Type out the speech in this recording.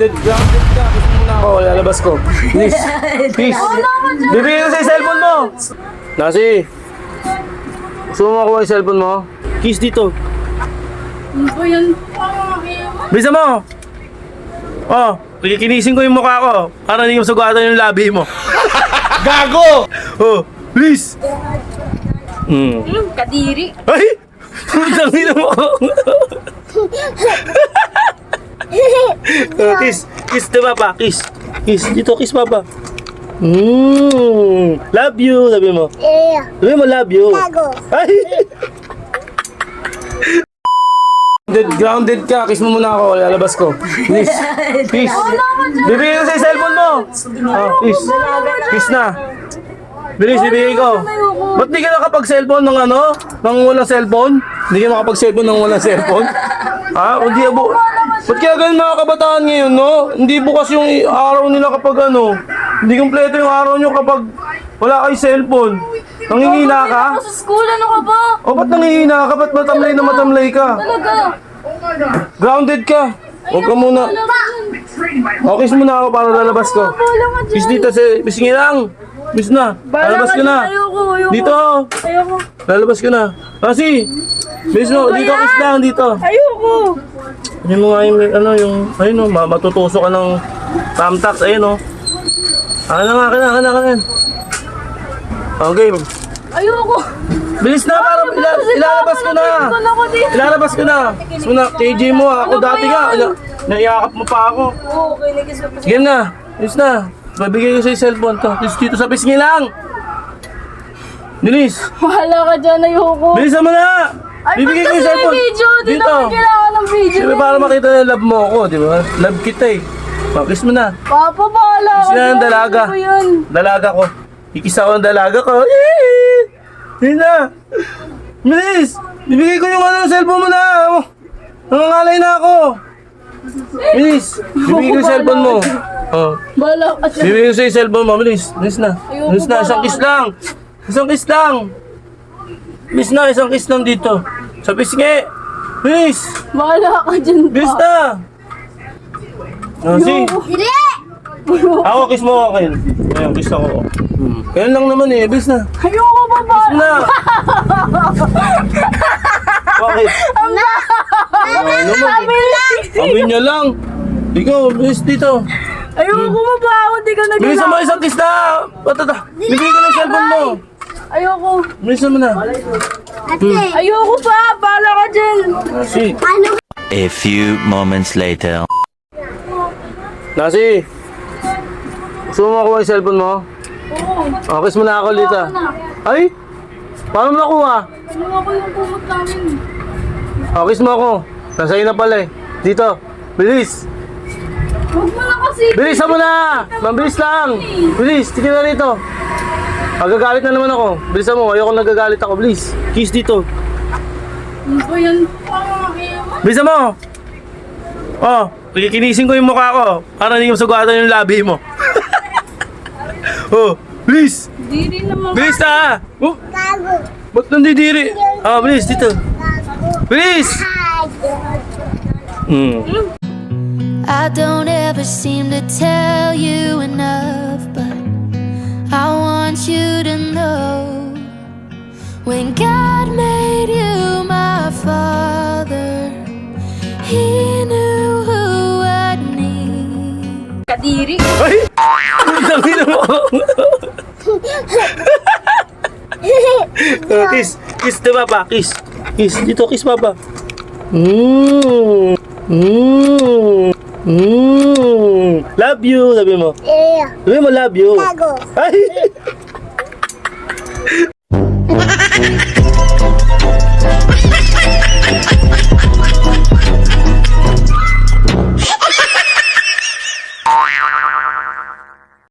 Grounded ka. Gusto muna ako. Lalabas ko. Please. Please. Bibigyan ko sa cellphone mo. Nasi. Gusto mo makuha yung cellphone mo? Kiss dito. Ano ba yan? Bisa mo. Oh, kikinisin ko yung mukha ko. Para hindi ko sugatan yung labi mo. Gago! Oh, please. Kadiri. Ay! Putang ina mo. Kiss. Kiss di ba pa? Kiss. Kiss. Dito, kiss papa. Love you. Sabi mo. Sabi mo, love you. Ay! Grounded ka. Kiss mo muna ako. Lalabas ko. Please. Please. Bibigyan ko sa cellphone mo. Oh, please. Kiss na. Bilis, bibigay ko. Ba't di ka nakapag-cellphone ng ano? Ng walang cellphone? Hindi ka makapag-cellphone ng walang cellphone? Ha? Hindi abo. Ba't kaya ganun mga kabataan ngayon, no? Hindi bukas yung araw nila kapag ano. Hindi kumpleto yung araw nyo kapag wala kay cellphone. Nangihina ka? Ako sa school, ano ka ba? O ba't nangihina ka? Ba't matamlay na matamlay ka? Talaga. Grounded ka. Huwag ka muna. Okay, muna ako para lalabas ko. Bis dito, bisingin lang. Bis na. Lalabas ko na. Ayoko. Dito. Ayoko. Lalabas ko na. Kasi, bis mo, dito kiss lang, dito. Ayoko. Ano mo nga yung, ano, yung, ayun o, matutuso ka ng thumbtacks, ayun o. Akin. Okay. Ayoko. Bilis na, para ilalabas ko na. Ilalabas ko na. Muna, KJ mo ako dati nga. Naiyakap mo pa ako. Oo, kinikis mo. Sige na. Bilis na. Babigay ko sa cellphone to. Dito sa pisngi lang. Bilis. Bahala ka dyan, ayoko. Bilisan mo na. Ay, Bibigay ko ba't yung kasi cellphone. may video? Di Dito. naman kailangan ng video. Siyempre para makita na love mo ako, di ba? Love kita eh. Kiss mo na. Papa, bahala ka Kiss na ng dalaga. Ano ba yan? Dalaga ko. Ikis ako ng dalaga ko. Hindi na. Bilis. Bibigay ko yung ano, cellphone mo na. Nangangalay na ako. Bilis. Bibigay ko yung cellphone mo. Oh. Bahala ka dyan. Bibigay ko sa cellphone mo. Bilis. Bilis na. Ayoko, Bilis na. Isang kiss lang. Isang kiss lang. Bilis na. Isang kiss lang dito. Sa pisngi. Bilis. Bahala ka dyan. Bilis na. Si. Ako, kiss mo ako kayo. Ayun, kiss ako. Kaya lang naman eh. Bilis na. Ayoko ba ba? Bilis na. Bakit? Ano naman eh. Amin niya lang. Ikaw, bilis dito. Ayoko ba ba? Hindi ka nagagawa. Bilisan mo isang kiss na. Patata. Bibigay ko ng cellphone mo. Ayoko. Bilisan mo na. Ayoko pa. Bahala ka dyan. Nasi. A few moments later. Nasi. Gusto mo makuha yung cellphone mo? Oo. Kiss mo na ako, Lita. Ay? Paano mo nakuha? Ano ako yung kumot namin? Kiss mo ako. Nasa'yo na pala eh. Dito. Bilis. Huwag mo na kasi. Bilisan mo na! Mabilis lang! Bilis, tignan na rito. Magagalit na naman ako. Bilisan mo, ayoko nagagalit ako. Bilis, kiss dito. Ano ba yan? Bilisan mo! Oh, kikinisin ko yung mukha ko. Para hindi ko sugatan yung labi mo. Oh, bilis! Hindi rin naman. Bilis na! Oh, ba't nandidiri? Bilis, dito. Bilis! I don't ever seem to tell you enough, but I want you to know when God made you my father, He knew who I'd need. Kadiri. Ay! Ang ina mo! Kiss! Kiss di ba pa? Kiss! Kiss! Dito, kiss papa! Love you! Sabi mo. Sabi mo, love you. Ay!